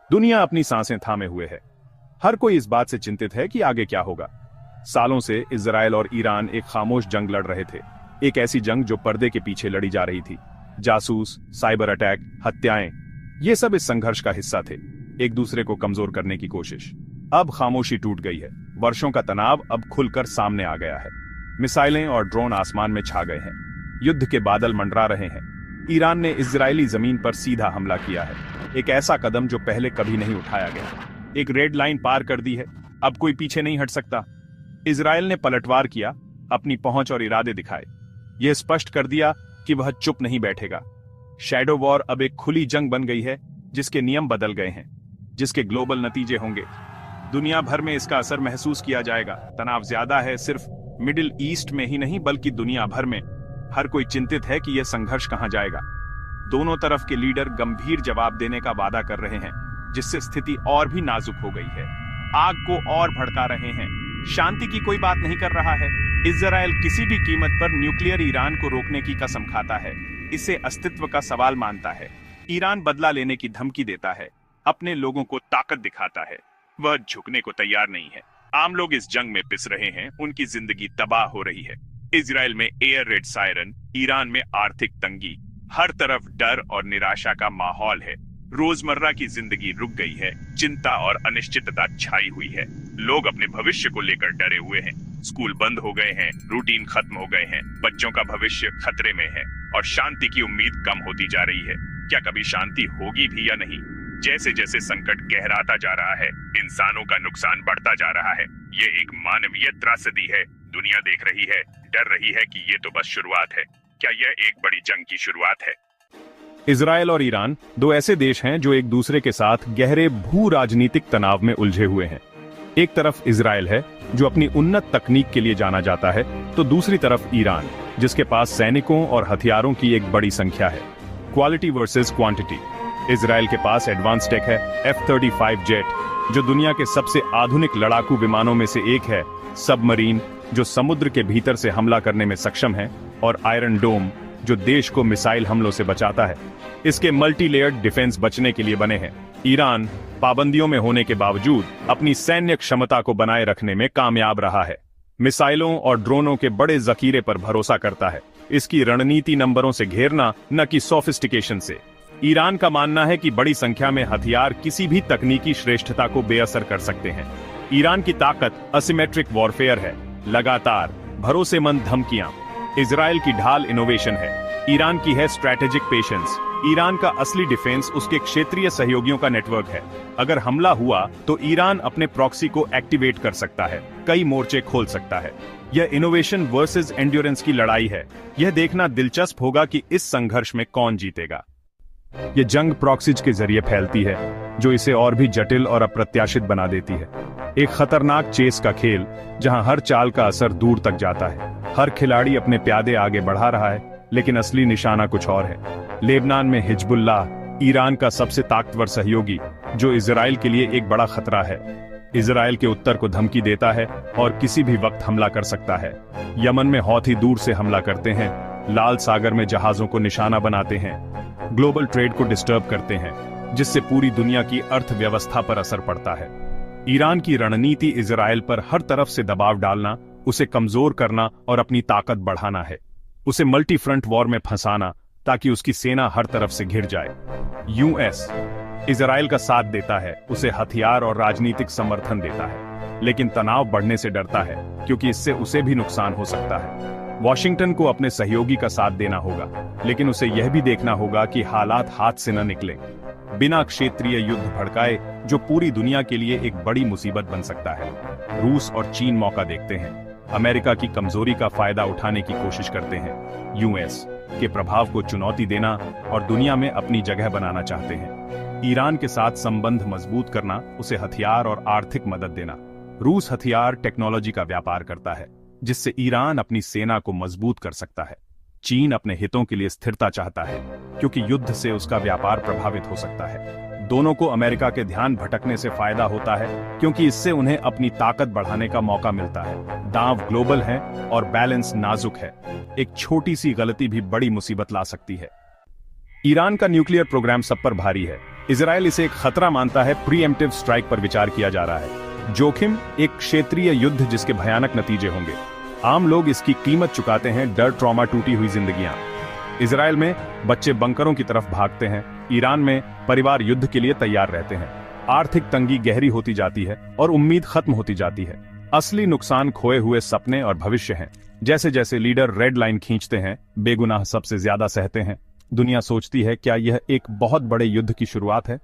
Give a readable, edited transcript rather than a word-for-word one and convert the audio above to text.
दुनिया अपनी सांसें थामे हुए है। हर कोई इस बात से चिंतित है कि आगे क्या होगा। सालों से इजराइल और ईरान एक खामोश जंग लड़ रहे थे, एक ऐसी जंग जो पर्दे के पीछे लड़ी जा रही थी। जासूस, साइबर अटैक, हत्याएं, ये सब इस संघर्ष का हिस्सा थे, एक दूसरे को कमजोर करने की कोशिश। अब खामोशी टूट गई है, वर्षों का तनाव अब खुलकर सामने आ गया है। मिसाइलें और ड्रोन आसमान में छा गए हैं, युद्ध के बादल मंडरा रहे हैं। ईरान ने इजरायली जमीन पर सीधा हमला किया है, एक ऐसा कदम जो पहले कभी नहीं उठाया गया। एक रेड लाइन पार कर दी है, अब कोई पीछे नहीं हट सकता। इजराइल ने पलटवार किया, अपनी पहुंच और इरादे दिखाए। यह स्पष्ट कर दिया कि वह चुप नहीं बैठेगा। शैडो वॉर अब एक खुली जंग बन गई है, जिसके नियम बदल गए हैं, जिसके ग्लोबल नतीजे होंगे। दुनिया भर में इसका असर महसूस किया जाएगा। तनाव ज्यादा है, सिर्फ मिडिल ईस्ट में ही नहीं बल्कि दुनिया भर में। हर कोई चिंतित है कि यह संघर्ष कहां जाएगा। दोनों तरफ के लीडर गंभीर जवाब देने का वादा कर रहे हैं, जिससे स्थिति और भी नाजुक हो गई है। आग को और भड़का रहे हैं। शांति की कोई बात नहीं कर रहा है। इजराइल किसी भी कीमत पर न्यूक्लियर ईरान को रोकने की कसम खाता है, इसे अस्तित्व का सवाल मानता है। ईरान बदला लेने की धमकी देता है, अपने लोगों को ताकत दिखाता है। वह झुकने को तैयार नहीं है। आम लोग इस जंग में पिस रहे हैं, उनकी जिंदगी तबाह हो रही है। इजराइल में एयर रेड सायरन, ईरान में आर्थिक तंगी, हर तरफ डर और निराशा का माहौल है। रोजमर्रा की जिंदगी रुक गई है, चिंता और अनिश्चितता छाई हुई है। लोग अपने भविष्य को लेकर डरे हुए हैं। स्कूल बंद हो गए हैं, रूटीन खत्म हो गए हैं, बच्चों का भविष्य खतरे में है और शांति की उम्मीद कम होती जा रही है। क्या कभी शांति होगी भी या नहीं? जैसे जैसे संकट गहराता जा रहा है, इंसानों का नुकसान बढ़ता जा रहा है। ये एक मानवीय त्रासदी है। दुनिया देख रही है, डर रही है कि ये तो बस शुरुआत है। क्या यह एक बड़ी जंग की शुरुआत है? इजराइल और ईरान दो ऐसे देश हैं जो एक दूसरे के साथ गहरे भू राजनीतिक तनाव में उलझे हुए हैं। एक तरफ इजराइल है, जो अपनी उन्नत तकनीक के लिए जाना जाता है, तो दूसरी तरफ ईरान, जिसके पास सैनिकों और हथियारों की एक बड़ी संख्या है। Quality versus quantity. इजराइल के पास एडवांस टेक है, F-35 जेट, जो दुनिया के सबसे आधुनिक लड़ाकू विमानों में से एक है, सबमरीन, जो समुद्र के भीतर से हमला करने में सक्षम है, और आयरन डोम, जो देश को मिसाइल हमलों से बचाता है। इसके मल्टी लेयर्ड डिफेंस बचने के लिए बने हैं। ईरान पाबंदियों में होने के बावजूद अपनी सैन्य क्षमता को बनाए रखने में कामयाब रहा है। मिसाइलों और ड्रोनों के बड़े जखीरे पर भरोसा करता है। इसकी रणनीति नंबरों से घेरना, न कि सोफिस्टिकेशन से। ईरान का मानना है कि बड़ी संख्या में हथियार किसी भी तकनीकी श्रेष्ठता को बेअसर कर सकते हैं। ईरान की ताकत असिमेट्रिक वॉरफेयर है, लगातार भरोसेमंद धमकियां। इजराइल की ढाल इनोवेशन है, ईरान की है स्ट्रैटेजिक पेशेंस। ईरान का असली डिफेंस उसके क्षेत्रीय सहयोगियों का नेटवर्क है। अगर हमला हुआ तो ईरान अपने प्रॉक्सी को एक्टिवेट कर सकता है, कई मोर्चे खोल सकता है। यह इनोवेशन वर्सेस एंड्योरेंस की लड़ाई है। यह देखना दिलचस्प होगा कि इस संघर्ष में कौन जीतेगा। यह जंग प्रॉक्सीज के जरिए फैलती है, जो इसे और भी जटिल और अप्रत्याशित बना देती है। एक खतरनाक चेस का खेल, जहां हर चाल का असर दूर तक जाता है। हर खिलाड़ी अपने प्यादे आगे बढ़ा रहा है, लेकिन असली निशाना कुछ और है। लेबनान में हिजबुल्लाह, ईरान का सबसे ताकतवर सहयोगी, जो इजराइल के लिए एक बड़ा खतरा है। इजराइल के उत्तर को धमकी देता है और किसी भी वक्त हमला कर सकता है। यमन में हौथी दूर से हमला करते हैं, लाल सागर में जहाजों को निशाना बनाते हैं, ग्लोबल ट्रेड को डिस्टर्ब करते हैं, जिससे पूरी दुनिया की अर्थव्यवस्था पर असर पड़ता है। ईरान की रणनीति इजराइल पर हर तरफ से दबाव डालना, उसे कमजोर करना और अपनी ताकत बढ़ाना है। उसे मल्टी फ्रंट वॉर में फंसाना, ताकि उसकी सेना हर तरफ से घिर जाए। यूएस इजराइल का साथ देता है, उसे हथियार और राजनीतिक समर्थन देता है, लेकिन तनाव बढ़ने से डरता है, क्योंकि इससे उसे भी नुकसान हो सकता है। वॉशिंगटन को अपने सहयोगी का साथ देना होगा, लेकिन उसे यह भी देखना होगा कि हालात हाथ से न निकले, बिना क्षेत्रीय युद्ध भड़काए, जो पूरी दुनिया के लिए एक बड़ी मुसीबत बन सकता है। रूस और चीन मौका देखते हैं, अमेरिका की कमजोरी का फायदा उठाने की कोशिश करते हैं। यूएस के प्रभाव को चुनौती देना और दुनिया में अपनी जगह बनाना चाहते हैं। ईरान के साथ संबंध मजबूत करना, उसे हथियार और आर्थिक मदद देना। रूस हथियार टेक्नोलॉजी का व्यापार करता है, जिससे ईरान अपनी सेना को मजबूत कर सकता है। चीन अपने हितों के लिए स्थिरता चाहता है, क्योंकि युद्ध से उसका व्यापार प्रभावित हो सकता है। दोनों को अमेरिका के ध्यान भटकने से फायदा होता है, क्योंकि इससे उन्हें अपनी ताकत बढ़ाने का मौका मिलता है। दांव ग्लोबल है और बैलेंस नाजुक है। एक छोटी सी गलती भी बड़ी मुसीबत ला सकती है। ईरान का न्यूक्लियर प्रोग्राम सब पर भारी है। इजराइल इसे एक खतरा मानता है। प्रीएम्प्टिव स्ट्राइक पर विचार किया जा रहा है। जोखिम, एक क्षेत्रीय युद्ध जिसके भयानक नतीजे होंगे। आम लोग इसकी कीमत चुकाते हैं, डर, ट्रॉमा, टूटी हुई जिंदगियां। इजराइल में बच्चे बंकरों की तरफ भागते हैं। ईरान में परिवार युद्ध के लिए तैयार रहते हैं। आर्थिक तंगी गहरी होती जाती है और उम्मीद खत्म होती जाती है। असली नुकसान खोए हुए सपने और भविष्य हैं। जैसे जैसे लीडर रेड लाइन खींचते हैं, बेगुनाह सबसे ज्यादा सहते हैं। दुनिया सोचती है, क्या यह एक बहुत बड़े युद्ध की शुरुआत है?